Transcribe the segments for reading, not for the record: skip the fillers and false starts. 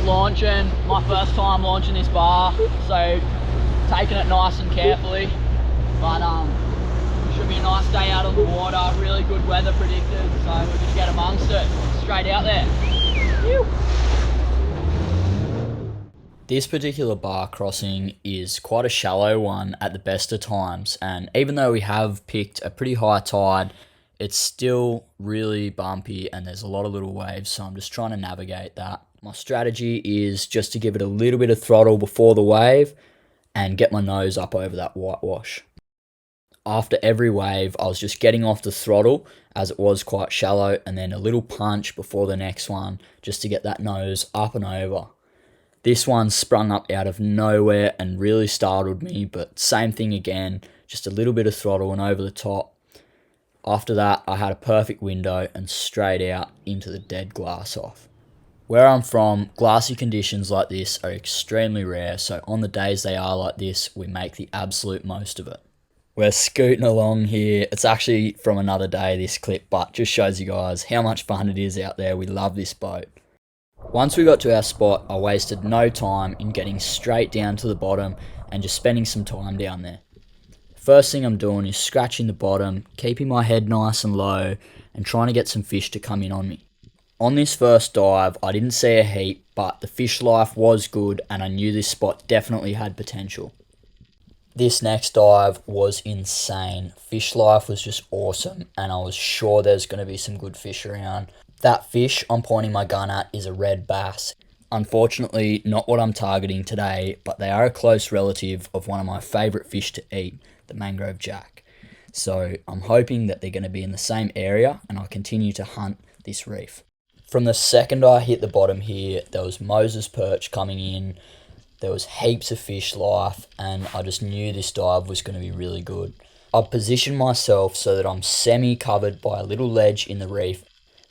launching, my first time launching this bar, so taking it nice and carefully, but should be a nice day out on the water, really good weather predicted, so we'll just get amongst it, straight out there. Whew. This particular bar crossing is quite a shallow one at the best of times, and even though we have picked a pretty high tide, it's still really bumpy and there's a lot of little waves, so I'm just trying to navigate that. My strategy is just to give it a little bit of throttle before the wave and get my nose up over that whitewash. After every wave, I was just getting off the throttle as it was quite shallow, and then a little punch before the next one just to get that nose up and over. This one sprung up out of nowhere and really startled me, but same thing again, just a little bit of throttle and over the top. After that, I had a perfect window and straight out into the dead glass off. Where I'm from, glassy conditions like this are extremely rare, so on the days they are like this, we make the absolute most of it. We're scooting along here. It's actually from another day, this clip, but just shows you guys how much fun it is out there. We love this boat. Once we got to our spot, I wasted no time in getting straight down to the bottom and just spending some time down there. First thing I'm doing is scratching the bottom, keeping my head nice and low, and trying to get some fish to come in on me. On this first dive, I didn't see a heap, but the fish life was good and I knew this spot definitely had potential. This next dive was insane. Fish life was just awesome and I was sure there's going to be some good fish around. That fish I'm pointing my gun at is a red bass. Unfortunately, not what I'm targeting today, but they are a close relative of one of my favourite fish to eat, the mangrove jack. So I'm hoping that they're going to be in the same area and I'll continue to hunt this reef. From the second I hit the bottom here, there was Moses perch coming in, there was heaps of fish life, and I just knew this dive was going to be really good. I've positioned myself so that I'm semi-covered by a little ledge in the reef.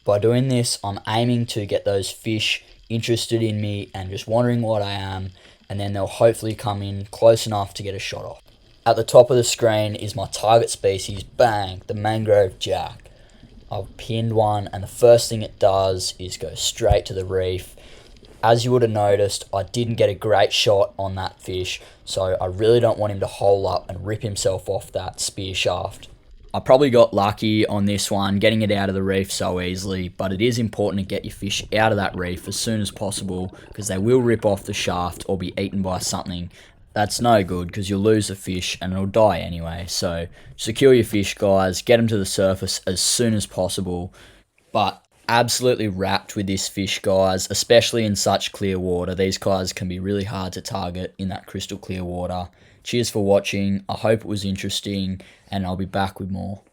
By doing this, I'm aiming to get those fish interested in me and just wondering what I am, and then they'll hopefully come in close enough to get a shot off. At the top of the screen is my target species, bang, the mangrove jack. I've pinned one, and the first thing it does is go straight to the reef. As you would have noticed, I didn't get a great shot on that fish, so I really don't want him to hole up and rip himself off that spear shaft. I probably got lucky on this one, getting it out of the reef so easily, but it is important to get your fish out of that reef as soon as possible because they will rip off the shaft or be eaten by something. That's no good because you'll lose the fish and it'll die anyway. So secure your fish, guys, get them to the surface as soon as possible. But absolutely wrapped with this fish, guys, especially in such clear water. These guys can be really hard to target in that crystal clear water. Cheers for watching. I hope it was interesting and I'll be back with more.